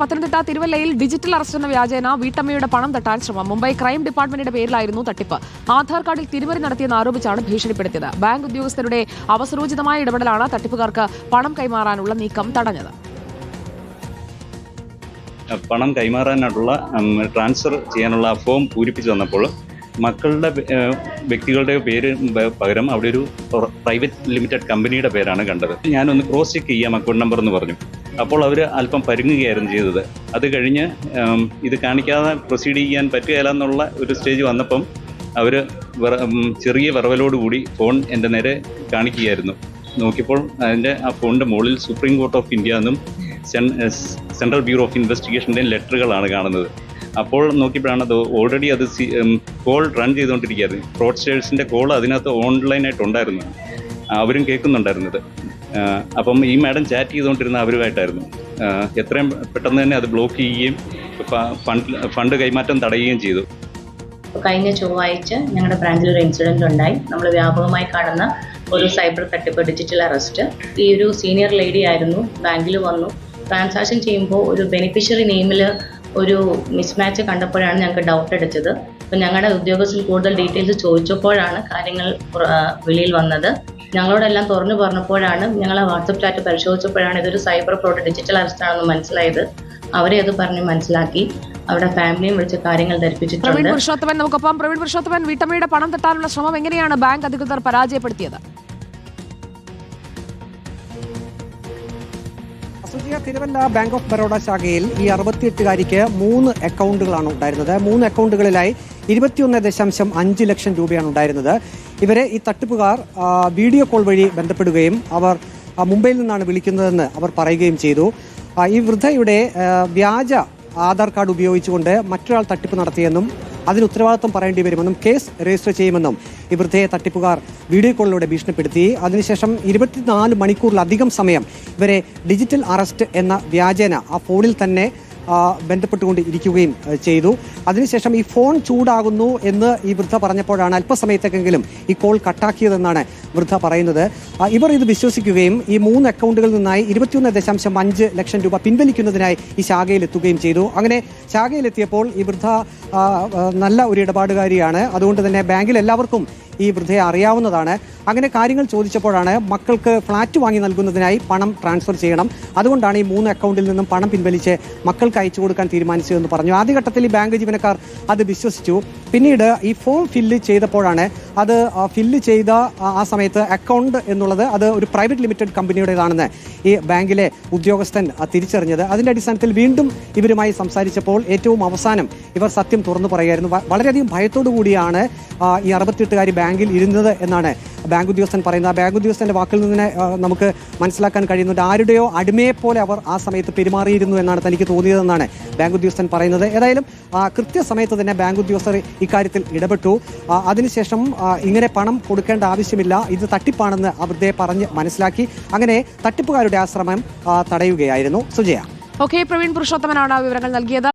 പത്തനംതിട്ട തിരുവല്ലയിൽ digital arrest എന്ന വ്യാജേന വീട്ടമ്മയുടെ പണം തട്ടാൻ ശ്രമം. മുംബൈ ക്രൈം ഡിപ്പാർട്ട്മെന്റിന്റെ പേരിലായിരുന്നു തട്ടിപ്പ്. ആധാർ കാർഡിൽ തിരിമറി നടത്തിയെന്ന് ആരോപിച്ചാണ് ഭീഷണിപ്പെടുത്തിയത്. ബാങ്ക് ഉദ്യോഗസ്ഥരുടെ അവസരോചിതമായ ഇടപെടലാണ് തട്ടിപ്പുകാർക്ക് പണം കൈമാറാനുള്ള നീക്കം തടഞ്ഞത്. പണം കൈമാറാനായിട്ടുള്ള ട്രാൻസ്ഫർ ചെയ്യാനുള്ള ഫോം പൂരിപ്പിച്ചു വന്നപ്പോൾ മക്കളുടെ വ്യക്തികളുടെ പേര് പകരം അവിടെ ഒരു പ്രൈവറ്റ് ലിമിറ്റഡ് കമ്പനിയുടെ പേരാണ് കണ്ടത്. ഞാനൊന്ന് ക്രോസ് ചെക്ക് ചെയ്യാം അക്കൗണ്ട് നമ്പർ എന്ന് പറഞ്ഞു. അപ്പോൾ അവർ അല്പം പരുങ്ങുകയായിരുന്നു ചെയ്തത്. അത് കഴിഞ്ഞ് ഇത് കാണിക്കാതെ പ്രൊസീഡ് ചെയ്യാൻ പറ്റുകയില്ല എന്നുള്ള ഒരു സ്റ്റേജ് വന്നപ്പം അവർ ചെറിയ വിറവലോടുകൂടി ഫോൺ എൻ്റെ നേരെ കാണിക്കുകയായിരുന്നു. നോക്കിയപ്പോൾ അതിൻ്റെ ആ ഫോണിൻ്റെ മുകളിൽ സുപ്രീം കോർട്ട് ഓഫ് ഇന്ത്യ എന്നും സെൻട്രൽ ബ്യൂറോ ഓഫ് ഇൻവെസ്റ്റിഗേഷൻ്റെയും ലെറ്ററുകളാണ് കാണുന്നത്. അപ്പോൾ നോക്കിയപ്പോഴാണ് അത് ഓൾറെഡി അത് കോൾ റൺ ചെയ്തുകൊണ്ടിരിക്കുകയായിരുന്നു. ഫ്രോഡ്സ്റ്റേഴ്സിൻ്റെ കോൾ അതിനകത്ത് ഓൺലൈനായിട്ടുണ്ടായിരുന്നു, അവരും കേൾക്കുന്നുണ്ടായിരുന്നത്. അപ്പം ഈ മാഡം ചാറ്റ് ചെയ്തുകൊണ്ടിരുന്ന അവരുമായിട്ടായിരുന്നു. എത്രയും പെട്ടെന്ന് തന്നെ അത് ബ്ലോക്ക് ചെയ്യുകയും ഫണ്ട് കൈമാറ്റം തടയുകയും ചെയ്തു. കഴിഞ്ഞ ചൊവ്വാഴ്ച ഞങ്ങളുടെ ബ്രാഞ്ചിൽ ഒരു ഇൻസിഡൻറ്റ് ഉണ്ടായി. നമ്മൾ വ്യാപകമായി കാണുന്ന ഒരു സൈബർ തട്ടിപ്പ്, ഡിജിറ്റൽ അറസ്റ്റ്. ഈ ഒരു സീനിയർ ലേഡി ആയിരുന്നു, ബാങ്കിൽ വന്നു. ട്രാൻസാക്ഷൻ ചെയ്യുമ്പോൾ ഒരു ബെനിഫിഷ്യറി നെയിമിൽ ഒരു മിസ്മാച്ച് കണ്ടപ്പോഴാണ് ഞങ്ങൾക്ക് ഡൗട്ട് അടിച്ചത്. അപ്പോൾ ഞങ്ങളുടെ ഉദ്യോഗസ്ഥർ കൂടുതൽ ഡീറ്റെയിൽസ് ചോദിച്ചപ്പോഴാണ് കാര്യങ്ങൾ വെളിയിൽ വന്നത്. ഞങ്ങളോടെല്ലാം തുറന്നു പറഞ്ഞപ്പോഴാണ്, ഞങ്ങളെ വാട്സപ്പ് ചാറ്റ് പരിശോധിച്ചപ്പോഴാണ് ഇതൊരു സൈബർ ഫ്രോഡ്, ഡിജിറ്റൽ അറസ്റ്റ് ആണെന്ന് മനസ്സിലായത്. അവരെ അത് പറഞ്ഞ് മനസ്സിലാക്കി അവിടെ ഫാമിലിയും വിളിച്ച് കാര്യങ്ങൾ ധരിപ്പിച്ചിട്ടുണ്ട്. പ്രവീൺ പുരുഷോത്തമൻ നമുക്കൊപ്പം. പ്രവീൺ പുരുഷോത്തമൻ, വീട്ടമ്മയുടെ പണം തട്ടാനുള്ള ശ്രമം എങ്ങനെയാണ് ബാങ്ക് അധികൃതർ പരാജയപ്പെടുത്തിയത്? തിരുവല്ല ബാങ്ക് ഓഫ് ബറോഡ ശാഖയിൽ ഈ 68-കാരിക്ക് 3 അക്കൗണ്ടുകളാണ് ഉണ്ടായിരുന്നത്. 3 അക്കൗണ്ടുകളിലായി 21.5 ലക്ഷം രൂപയാണ് ഉണ്ടായിരുന്നത്. ഇവരെ ഈ തട്ടിപ്പുകാർ വീഡിയോ കോൾ വഴി ബന്ധപ്പെടുകയും അവർ മുംബൈയിൽ നിന്നാണ് വിളിക്കുന്നതെന്ന് അവർ പറയുകയും ചെയ്തു. ഈ വൃദ്ധയുടെ വ്യാജ ആധാർ കാർഡ് ഉപയോഗിച്ചുകൊണ്ട് മറ്റൊരാൾ തട്ടിപ്പ് നടത്തിയെന്നും അതിന് ഉത്തരവാദിത്വം പറയേണ്ടി വരുമെന്നും കേസ് രജിസ്റ്റർ ചെയ്യുമെന്നും ഈ വൃദ്ധയെ തട്ടിപ്പുകാർ വീഡിയോ കോളിലൂടെ ഭീഷണിപ്പെടുത്തി. അതിനുശേഷം 24 മണിക്കൂറിലധികം സമയം ഇവരെ ഡിജിറ്റൽ അറസ്റ്റ് എന്ന വ്യാജേന ആ ഫോണിൽ തന്നെ ബന്ധപ്പെട്ടുകൊണ്ട് ഇരിക്കുകയും ചെയ്തു. അതിനുശേഷം ഈ ഫോൺ ചൂടാകുന്നു എന്ന് ഈ വൃദ്ധ പറഞ്ഞപ്പോഴാണ് അല്പസമയത്തേക്കെങ്കിലും ഈ കോൾ കട്ടാക്കിയതെന്നാണ് വൃദ്ധ പറയുന്നത്. ഇവർ ഇത് വിശ്വസിക്കുകയും ഈ 3 അക്കൗണ്ടുകളിൽ നിന്നായി 21.5 ലക്ഷം രൂപ പിൻവലിക്കുന്നതിനായി ഈ ശാഖയിലെത്തുകയും ചെയ്തു. അങ്ങനെ ശാഖയിലെത്തിയപ്പോൾ ഈ വൃദ്ധ നല്ല ഒരു ഇടപാടുകാരിയാണ്. അതുകൊണ്ട് തന്നെ ബാങ്കിൽ എല്ലാവർക്കും ഈ വൃദ്ധയെ അറിയാവുന്നതാണ്. അങ്ങനെ കാര്യങ്ങൾ ചോദിച്ചപ്പോഴാണ് മക്കൾക്ക് ഫ്ലാറ്റ് വാങ്ങി നൽകുന്നതിനായി പണം ട്രാൻസ്ഫർ ചെയ്യണം, അതുകൊണ്ടാണ് ഈ 3 അക്കൗണ്ടിൽ നിന്നും പണം പിൻവലിച്ച് മക്കൾക്ക് അയച്ചു കൊടുക്കാൻ തീരുമാനിച്ചതെന്ന് പറഞ്ഞു. ആദ്യഘട്ടത്തിൽ ഈ ബാങ്ക് ജീവനക്കാർ അത് വിശ്വസിച്ചു. പിന്നീട് ഈ ഫോം ഫില്ല് ചെയ്തപ്പോഴാണ് അത് ഫില്ല് ചെയ്ത ആ സമയത്ത് അക്കൗണ്ട് എന്നുള്ളത് അത് ഒരു പ്രൈവറ്റ് ലിമിറ്റഡ് കമ്പനിയുടേതാണെന്ന് ഈ ബാങ്കിലെ ഉദ്യോഗസ്ഥൻ തിരിച്ചറിഞ്ഞത്. അതിൻ്റെ അടിസ്ഥാനത്തിൽ വീണ്ടും ഇവരുമായി സംസാരിച്ചപ്പോൾ ഏറ്റവും അവസാനം ഇവർ സത്യം തുറന്നു പറയുകയായിരുന്നു. വളരെയധികം ഭയത്തോടു കൂടിയാണ് ഈ 68-കാരി ബാങ്കിൽ ഇരുന്നത് എന്നാണ് ബാങ്ക് ഉദ്യോഗസ്ഥൻ പറയുന്നത്. ബാങ്ക് ഉദ്യോഗസ്ഥൻ്റെ വാക്കിൽ നിന്ന് നമുക്ക് മനസ്സിലാക്കാൻ കഴിയുന്നുണ്ട് ആരുടെയോ അടിമയെപ്പോലെ അവർ ആ സമയത്ത് പെരുമാറിയിരുന്നു എന്നാണ് തനിക്ക് തോന്നിയതെന്നാണ് ബാങ്ക് ഉദ്യോഗസ്ഥൻ പറയുന്നത്. ഏതായാലും കൃത്യസമയത്ത് തന്നെ ബാങ്ക് ഉദ്യോഗസ്ഥർ ഇക്കാര്യത്തിൽ ഇടപെട്ടു. അതിനുശേഷം ഇങ്ങനെ പണം കൊടുക്കേണ്ട ആവശ്യമില്ല, ഇത് തട്ടിപ്പാണെന്ന് അവരുടെ പറഞ്ഞ് മനസ്സിലാക്കി. അങ്ങനെ തട്ടിപ്പുകാരുടെ ആ ശ്രമം തടയുകയായിരുന്നു. സുജയ. ഓക്കെ, പ്രവീൺ പുരുഷോത്തമനാണ് വിവരങ്ങൾ നൽകിയത്.